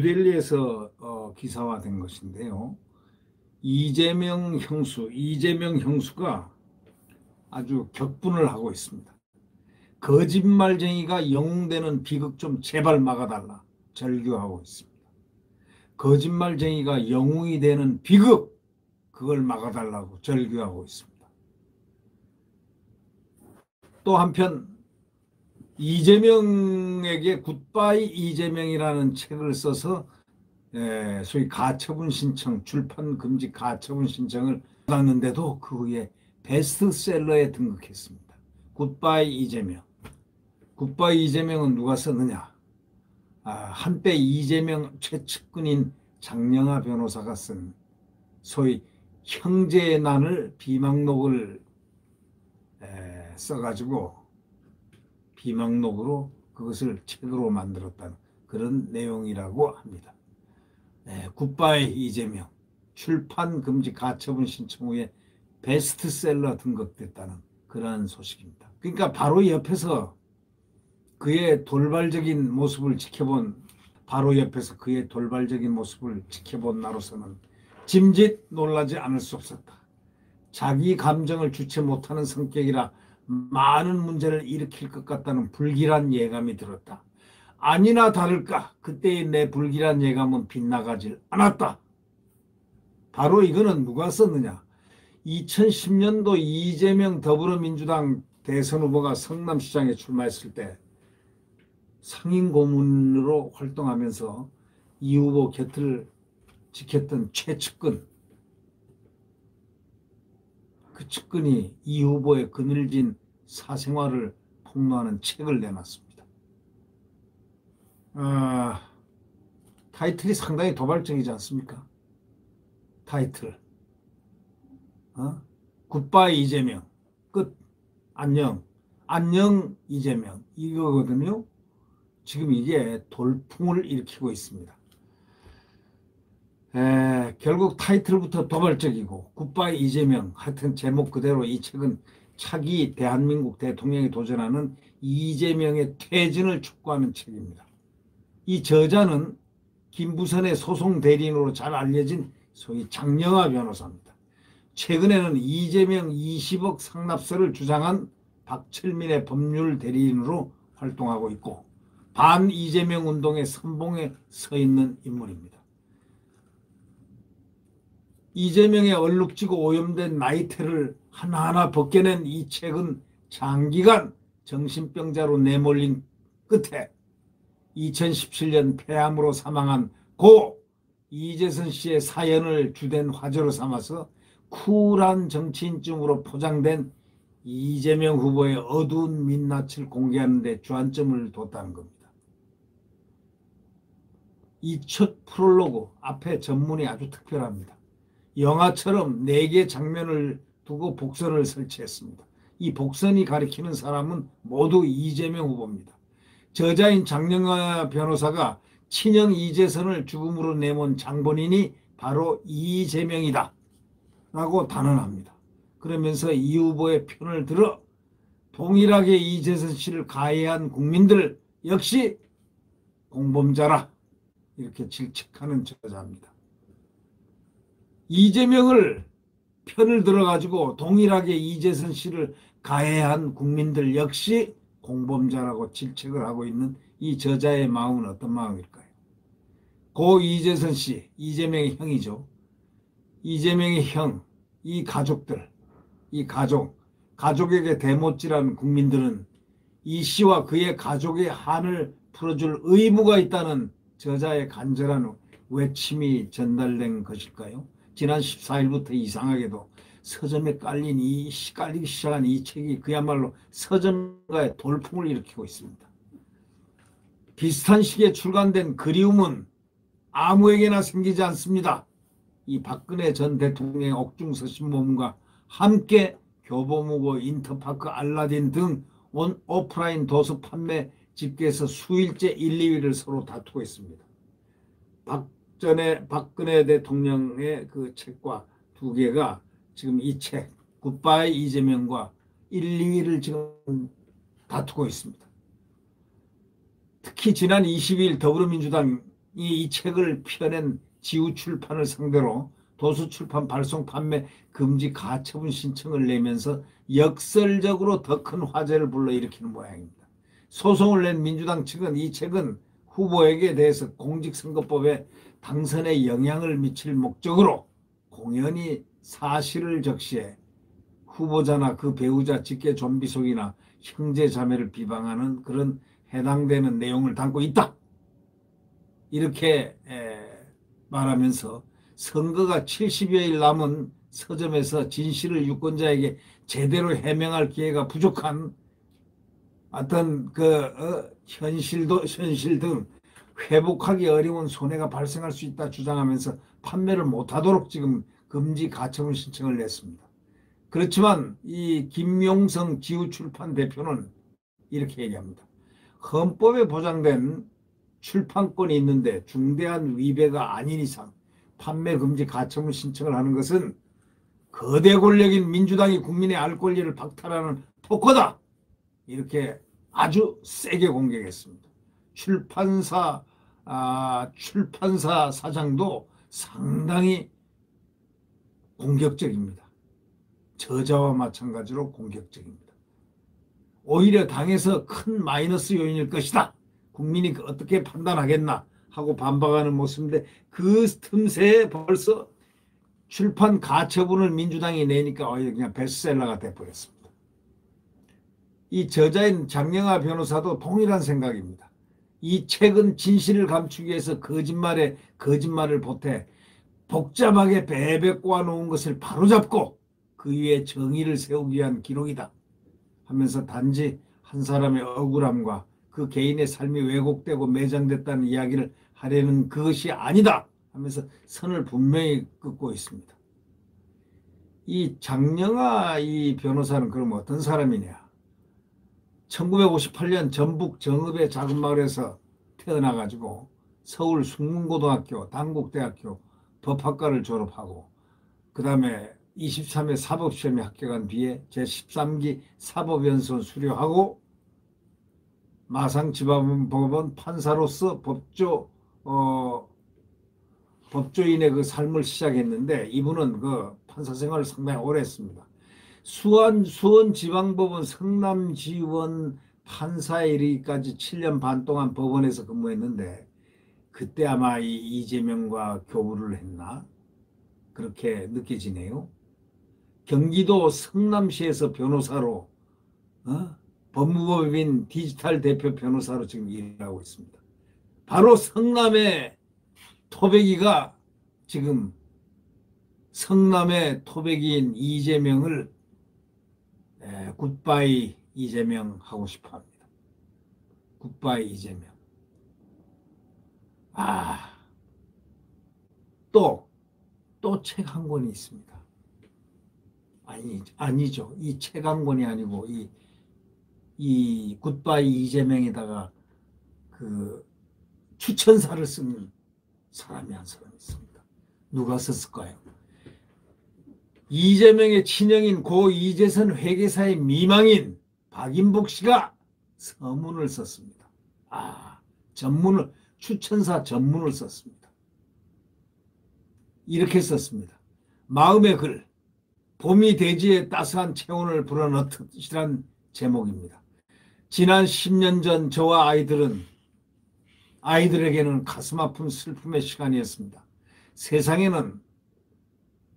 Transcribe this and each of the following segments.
뉴델리에서 기사화된 것인데요. 이재명 형수가 아주 격분을 하고 있습니다. 거짓말쟁이가 영웅되는 비극 좀 제발 막아달라 절규하고 있습니다. 거짓말쟁이가 영웅이 되는 비극, 그걸 막아달라고 절규하고 있습니다. 또 한편 이재명에게 굿바이 이재명이라는 책을 써서 소위 가처분 신청, 출판 금지 가처분 신청을 받았는데도 그 후에 베스트셀러에 등극했습니다. 굿바이 이재명. 굿바이 이재명은 누가 썼느냐? 한때 이재명 최측근인 장영하 변호사가 쓴 소위 형제의 난을 비망록을 써가지고 비망록으로 그것을 책으로 만들었다는 그런 내용이라고 합니다. 굿바이 이재명 출판 금지 가처분 신청 후에 베스트셀러 등극됐다는 그러한 소식입니다. 그러니까 바로 옆에서 그의 돌발적인 모습을 지켜본 나로서는 짐짓 놀라지 않을 수 없었다. 자기 감정을 주체 못하는 성격이라 많은 문제를 일으킬 것 같다는 불길한 예감이 들었다. 아니나 다를까 그때의 내 불길한 예감은 빗나가질 않았다. 바로 이거는 누가 썼느냐? 2010년도 이재명 더불어민주당 대선 후보가 성남시장에 출마했을 때 상임 고문으로 활동하면서 이 후보 곁을 지켰던 최측근, 그 측근이 이 후보의 그늘진 사생활을 폭로하는 책을 내놨습니다. 타이틀이 상당히 도발적이지 않습니까? 타이틀. 굿바이 이재명. 끝. 안녕. 안녕 이재명. 이거거든요. 지금 이게 돌풍을 일으키고 있습니다. 결국 타이틀부터 도발적이고 굿바이 이재명, 하여튼 제목 그대로 이 책은 차기 대한민국 대통령이 도전하는 이재명의 퇴진을 촉구하는 책입니다. 이 저자는 김부선의 소송 대리인으로 잘 알려진 소위 장영하 변호사입니다. 최근에는 이재명 20억 상납설을 주장한 박철민의 법률 대리인으로 활동하고 있고 반 이재명 운동의 선봉에 서 있는 인물입니다. 이재명의 얼룩지고 오염된 나이테를 하나하나 벗겨낸 이 책은 장기간 정신병자로 내몰린 끝에 2017년 폐암으로 사망한 고 이재선 씨의 사연을 주된 화제로 삼아서 쿨한 정치인쯤으로 포장된 이재명 후보의 어두운 민낯을 공개하는 데 주안점을 뒀다는 겁니다. 이 첫 프롤로그 앞에 전문이 아주 특별합니다. 영화처럼 4개 장면을 두고 복선을 설치했습니다. 이 복선이 가리키는 사람은 모두 이재명 후보입니다. 저자인 장영하 변호사가 친형 이재선을 죽음으로 내몬 장본인이 바로 이재명이다 라고 단언합니다. 그러면서 이 후보의 편을 들어 동일하게 이재선 씨를 가해한 국민들 역시 공범자라 이렇게 질책하는 저자입니다. 이재명을 편을 들어가지고 동일하게 이재선 씨를 가해한 국민들 역시 공범자라고 질책을 하고 있는 이 저자의 마음은 어떤 마음일까요? 고 이재선 씨, 이재명의 형이죠. 이재명의 형, 이 가족들, 이 가족에게 대못질한 국민들은 이 씨와 그의 가족의 한을 풀어줄 의무가 있다는 저자의 간절한 외침이 전달된 것일까요? 지난 14일부터 이상하게도 서점에 깔리기 시작한 이 책이 그야말로 서점가의 돌풍을 일으키고 있습니다. 비슷한 시기에 출간된 그리움은 아무에게나 생기지 않습니다. 이 박근혜 전 대통령의 옥중서 신모문과 함께 교보문고, 인터파크, 알라딘 등 오프라인 도서 판매 집계에서 수일째 1, 2위를 서로 다투고 있습니다. 박근혜 대통령의 그 책과 2개가 지금 이 책 굿바이 이재명과 1, 2위를 지금 다투고 있습니다. 특히 지난 20일 더불어민주당 이 책을 펴낸 지우출판을 상대로 도서출판 발송 판매 금지 가처분 신청을 내면서 역설적으로 더 큰 화제를 불러일으키는 모양입니다. 소송을 낸 민주당 측은 이 책은 후보에게 대해서 공직선거법에 당선에 영향을 미칠 목적으로 공연히 사실을 적시해 후보자나 그 배우자 직계 좀비 속이나 형제 자매를 비방하는 그런 해당되는 내용을 담고 있다. 이렇게 말하면서 선거가 70여일 남은 서점에서 진실을 유권자에게 제대로 해명할 기회가 부족한 어떤 현실 등 회복하기 어려운 손해가 발생할 수 있다 주장하면서 판매를 못하도록 지금 금지 가처분 신청을 냈습니다. 그렇지만 이 김용성 지우출판 대표는 이렇게 얘기합니다. 헌법에 보장된 출판권이 있는데 중대한 위배가 아닌 이상 판매 금지 가처분 신청을 하는 것은 거대 권력인 민주당이 국민의 알 권리를 박탈하는 폭거다. 이렇게 아주 세게 공격했습니다. 출판사 사장도 상당히 공격적입니다. 저자와 마찬가지로 공격적입니다. 오히려 당에서 큰 마이너스 요인일 것이다. 국민이 어떻게 판단하겠나 하고 반박하는 모습인데 그 틈새에 벌써 출판 가처분을 민주당이 내니까 그냥 베스트셀러가 돼버렸습니다. 이 저자인 장영하 변호사도 동일한 생각입니다. 이 책은 진실을 감추기 위해서 거짓말을 보태 복잡하게 베베 꼬아놓은 것을 바로잡고 그 위에 정의를 세우기 위한 기록이다 하면서 단지 한 사람의 억울함과 그 개인의 삶이 왜곡되고 매장됐다는 이야기를 하려는 그것이 아니다 하면서 선을 분명히 긋고 있습니다. 이 장영하 이 변호사는 그럼 어떤 사람이냐? 1958년 전북 정읍의 작은 마을에서 태어나가지고 서울 숙문고등학교, 단국대학교 법학과를 졸업하고 그 다음에 23회 사법시험에 합격한 뒤에 제13기 사법연수원 수료하고 마상지방법원 판사로서 법조인의 그 삶을 시작했는데 이분은 그 판사 생활을 상당히 오래 했습니다. 수원지방법원 성남지원 판사에 이르기까지 7년 반 동안 법원에서 근무했는데 그때 아마 이재명과 교부를 했나? 그렇게 느껴지네요. 경기도 성남시에서 변호사로 법무법인 디지털 대표 변호사로 지금 일하고 있습니다. 바로 성남의 토백이가 지금 성남의 토백이인 이재명을 굿바이 이재명 하고 싶어 합니다. 굿바이 이재명. 또 책 한 권이 있습니다. 아니죠. 이 책 한 권이 아니고 이 굿바이 이재명에다가 그 추천사를 쓴 사람이 한 사람 있습니다. 누가 썼을까요? 이재명의 친형인 고 이재선 회계사의 미망인 박인복 씨가 서문을 썼습니다. 추천사 전문을 썼습니다. 이렇게 썼습니다. 마음의 글, 봄이 대지에 따스한 체온을 불어넣듯이란 제목입니다. 지난 10년 전 저와 아이들에게는 가슴 아픈 슬픔의 시간이었습니다. 세상에는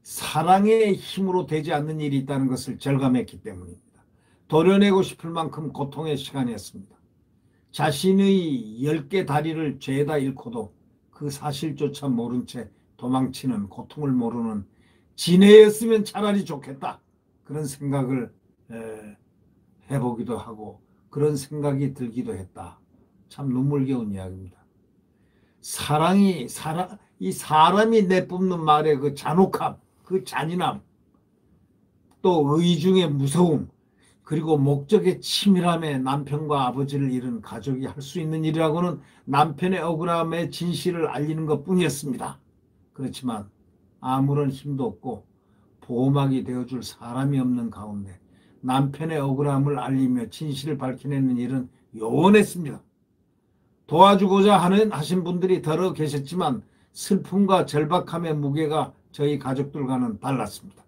사랑의 힘으로 되지 않는 일이 있다는 것을 절감했기 때문입니다. 도려내고 싶을 만큼 고통의 시간이었습니다. 자신의 10개 다리를 죄다 잃고도 그 사실조차 모른 채 도망치는 고통을 모르는 지네였으면 차라리 좋겠다. 그런 생각을 해보기도 하고 그런 생각이 들기도 했다. 참 눈물겨운 이야기입니다. 이 사람이 내뿜는 말의 그 잔혹함, 그 잔인함, 또 의중의 무서움, 그리고 목적의 치밀함에 남편과 아버지를 잃은 가족이 할 수 있는 일이라고는 남편의 억울함의 진실을 알리는 것뿐이었습니다. 그렇지만 아무런 힘도 없고 보호막이 되어줄 사람이 없는 가운데 남편의 억울함을 알리며 진실을 밝혀내는 일은 요원했습니다. 도와주고자 하신 분들이 더러 계셨지만 슬픔과 절박함의 무게가 저희 가족들과는 달랐습니다.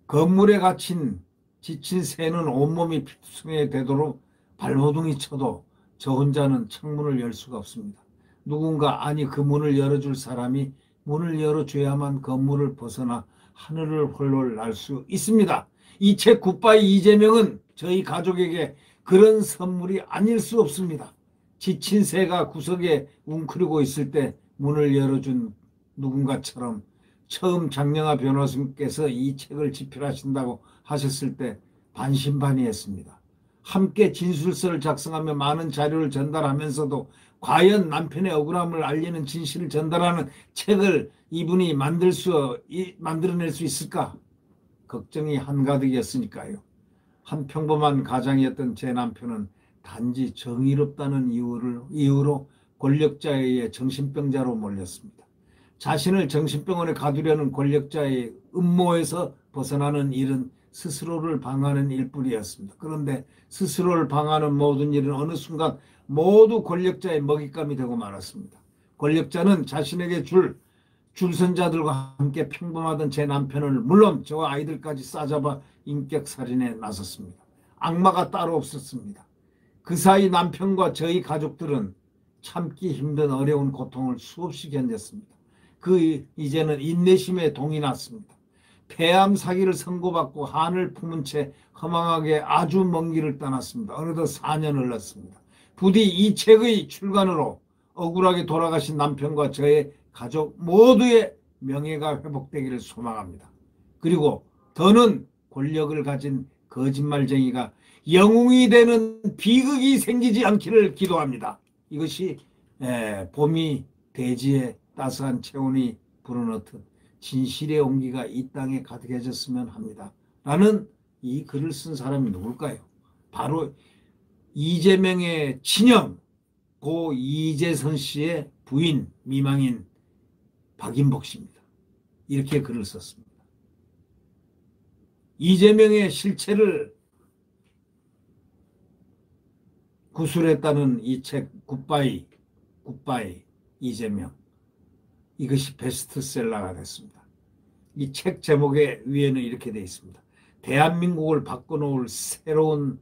건물에 갇힌 지친 새는 온몸이 피투성이 되도록 발버둥이 쳐도 저 혼자는 창문을 열 수가 없습니다. 누군가, 아니 그 문을 열어줄 사람이 문을 열어줘야만 건물을 벗어나 하늘을 홀로 날 수 있습니다. 이 책 굿바이 이재명은 저희 가족에게 그런 선물이 아닐 수 없습니다. 지친 새가 구석에 웅크리고 있을 때 문을 열어준 누군가처럼 처음 장영하 변호사님께서 이 책을 집필하신다고 하셨을 때 반신반의했습니다. 함께 진술서를 작성하며 많은 자료를 전달하면서도 과연 남편의 억울함을 알리는 진실을 전달하는 책을 이분이 만들어낼 수 있을까? 걱정이 한가득이었으니까요. 한 평범한 가장이었던 제 남편은 단지 정의롭다는 이유로 권력자에 의해 정신병자로 몰렸습니다. 자신을 정신병원에 가두려는 권력자의 음모에서 벗어나는 일은 스스로를 방하는 일뿐이었습니다. 그런데 스스로를 방하는 모든 일은 어느 순간 모두 권력자의 먹잇감이 되고 말았습니다. 권력자는 자신에게 줄선자들과 함께 평범하던 제 남편을, 물론 저와 아이들까지 싸잡아 인격살인에 나섰습니다. 악마가 따로 없었습니다. 그 사이 남편과 저희 가족들은 참기 힘든 어려운 고통을 수없이 견뎠습니다. 이제는 인내심에 동이 났습니다. 폐암 사기를 선고받고 한을 품은 채 허망하게 아주 먼 길을 떠났습니다. 어느덧 4년을 흘렀습니다. 부디 이 책의 출간으로 억울하게 돌아가신 남편과 저의 가족 모두의 명예가 회복되기를 소망합니다. 그리고 더는 권력을 가진 거짓말쟁이가 영웅이 되는 비극이 생기지 않기를 기도합니다. 이것이 봄이 대지에 따스한 체온이 불어넣듯 진실의 온기가 이 땅에 가득해졌으면 합니다. 라는 이 글을 쓴 사람이 누굴까요? 바로 이재명의 친형 고 이재선 씨의 부인 미망인 박인복 씨입니다. 이렇게 글을 썼습니다. 이재명의 실체를 구술했다는 이 책 굿바이 이재명, 이것이 베스트셀러가 됐습니다. 이 책 제목의 위에는 이렇게 되어 있습니다. 대한민국을 바꿔놓을 새로운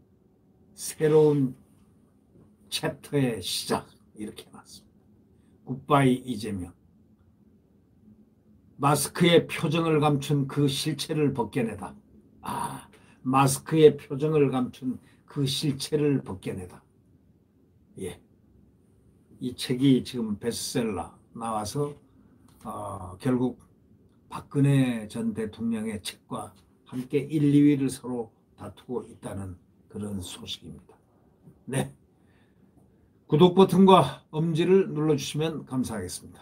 챕터의 시작, 이렇게 해놨습니다. 굿바이 이재명. 마스크의 표정을 감춘 그 실체를 벗겨내다. 마스크의 표정을 감춘 그 실체를 벗겨내다. 예. 이 책이 지금 베스트셀러 나와서 결국 박근혜 전 대통령의 책과 함께 1, 2위를 서로 다투고 있다는 그런 소식입니다. 네. 구독 버튼과 엄지를 눌러주시면 감사하겠습니다.